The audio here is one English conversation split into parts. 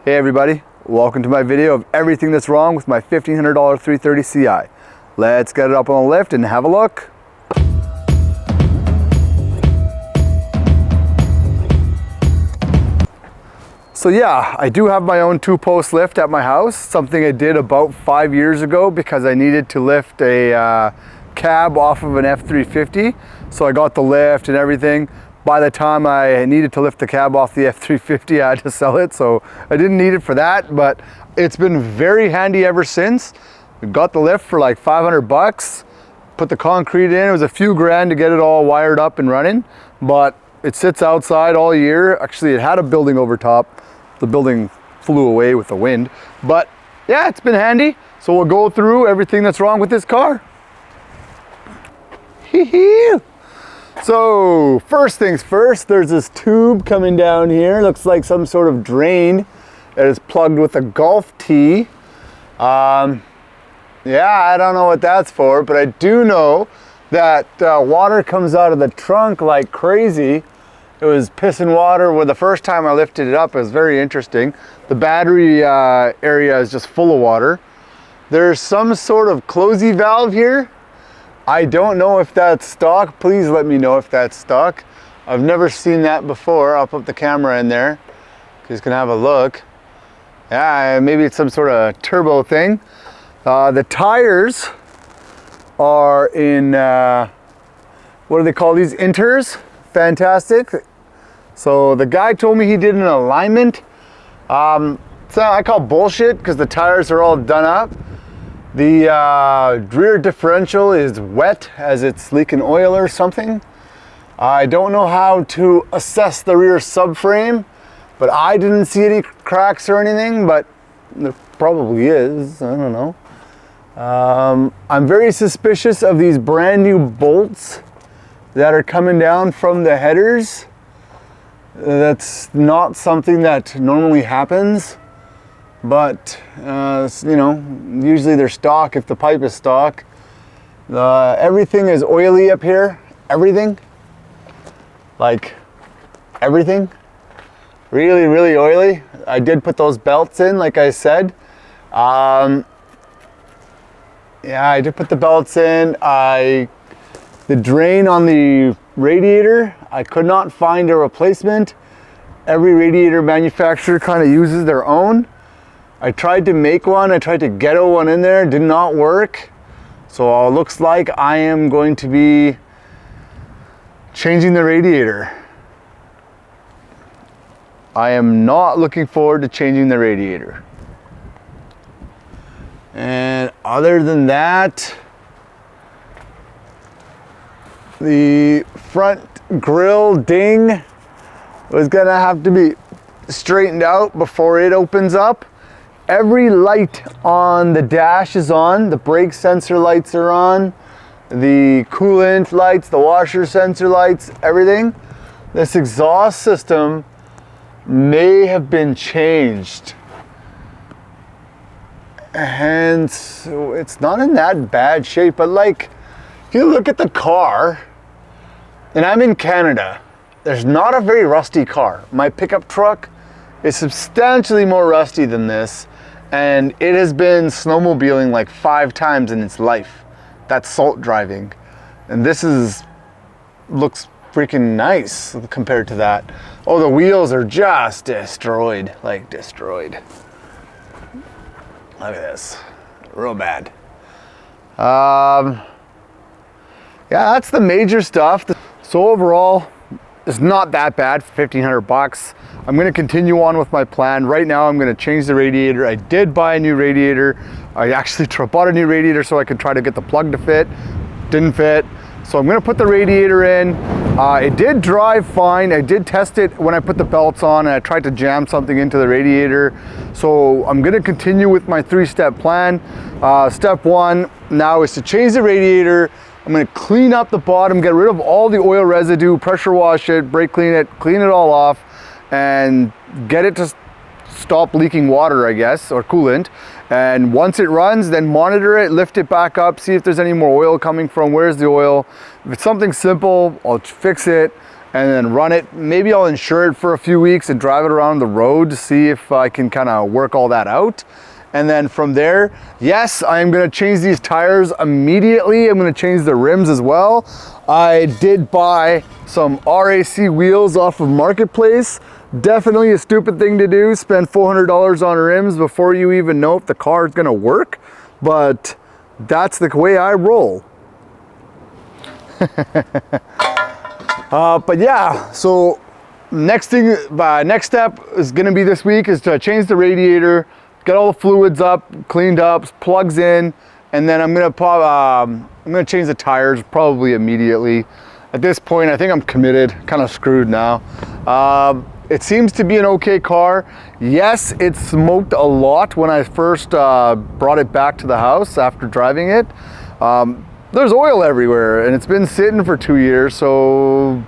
Hey everybody, welcome to my video of everything that's wrong with my $1,500 330 Ci. Let's get it up on the lift and have a look. So yeah, I do have my own 2-post lift at my house, something I did about 5 years ago because I needed to lift a cab off of an F350. So I got the lift and everything. By the time I needed to lift the cab off the F350, I had to sell it, so I didn't need it for that, but it's been very handy ever since. We got the lift for like 500 bucks, put the concrete in. It was a few grand to get it all wired up and running, but it sits outside all year. Actually, it had a building over top. The building flew away with the wind, but yeah, it's been handy. So we'll go through everything that's wrong with this car. Hee-hee. So first things first, there's this tube coming down here. Looks like some sort of drain that is plugged with a golf tee. Yeah, I don't know what that's for, but I do know that water comes out of the trunk like crazy. It was pissing water where the first time I lifted it up. It was very interesting. The battery area is just full of water. There's some sort of closey valve here. I don't know if that's stock. Please let me know if that's stock. I've never seen that before. I'll put the camera in there. You guys can have a look. Yeah, maybe it's some sort of turbo thing. The tires are in, what do they call these? Inters. Fantastic. So the guy told me he did an alignment. So I call bullshit because the tires are all done up. The rear differential is wet as it's leaking oil or something. I don't know how to assess the rear subframe, but I didn't see any cracks or anything, but there probably is, I don't know. I'm very suspicious of these brand new bolts that are coming down from the headers. That's not something that normally happens. But, you know, usually they're stock if the pipe is stock. Everything is oily up here. Everything. Like, everything. Really, really oily. I did put those belts in, like I said. Yeah, I did put the belts in. The drain on the radiator, I could not find a replacement. Every radiator manufacturer kind of uses their own. I tried to make one, I tried to ghetto one in there, did not work. So it looks like I am going to be changing the radiator. I am not looking forward to changing the radiator. And other than that, the front grille ding was gonna have to be straightened out before it opens up. Every light on the dash is on. The brake sensor lights are on. The coolant lights, the washer sensor lights, everything. This exhaust system may have been changed. And so it's not in that bad shape, but like, if you look at the car, and I'm in Canada, there's not a very rusty car. My pickup truck is substantially more rusty than this. And it has been snowmobiling like 5 times in its life. That's salt driving. And this looks freaking nice compared to that. Oh, the wheels are just destroyed, like destroyed. Look at this, real bad. Yeah, that's the major stuff. So overall, it's not that bad for 1,500 bucks. I'm gonna continue on with my plan. Right now, I'm gonna change the radiator. I did buy a new radiator. I actually bought a new radiator so I could try to get the plug to fit. Didn't fit. So I'm gonna put the radiator in. It did drive fine. I did test it when I put the belts on and I tried to jam something into the radiator. So I'm gonna continue with my 3-step plan. Step 1 now is to change the radiator. I'm gonna clean up the bottom, get rid of all the oil residue, pressure wash it, brake clean it all off, and get it to stop leaking water, I guess, or coolant. And once it runs, then monitor it, lift it back up, see if there's any more oil coming from, where's the oil. If it's something simple, I'll fix it and then run it. Maybe I'll insure it for a few weeks and drive it around the road to see if I can kind of work all that out. And then from there, yes, I'm gonna change these tires immediately. I'm gonna change the rims as well. I did buy some RAC wheels off of Marketplace. Definitely a stupid thing to do, spend $400 on rims before you even know if the car is gonna work, but that's the way I roll. But yeah, so next step is gonna be this week is to change the radiator, get all the fluids up, cleaned up, plugs in, and then I'm gonna change the tires probably immediately. At this point, I think I'm committed, kind of screwed now. It seems to be an okay car. Yes, it smoked a lot when I first brought it back to the house after driving it. There's oil everywhere and it's been sitting for 2 years, so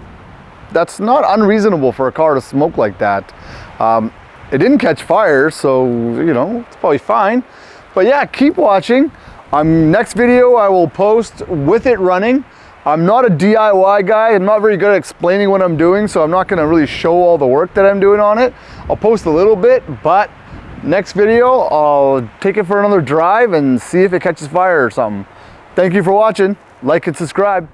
that's not unreasonable for a car to smoke like that. It didn't catch fire, so you know, it's probably fine. But yeah, keep watching. Next video I will post with it running. I'm not a DIY guy. I'm not very good at explaining what I'm doing, so I'm not gonna really show all the work that I'm doing on it. I'll post a little bit, but next video, I'll take it for another drive and see if it catches fire or something. Thank you for watching. Like and subscribe.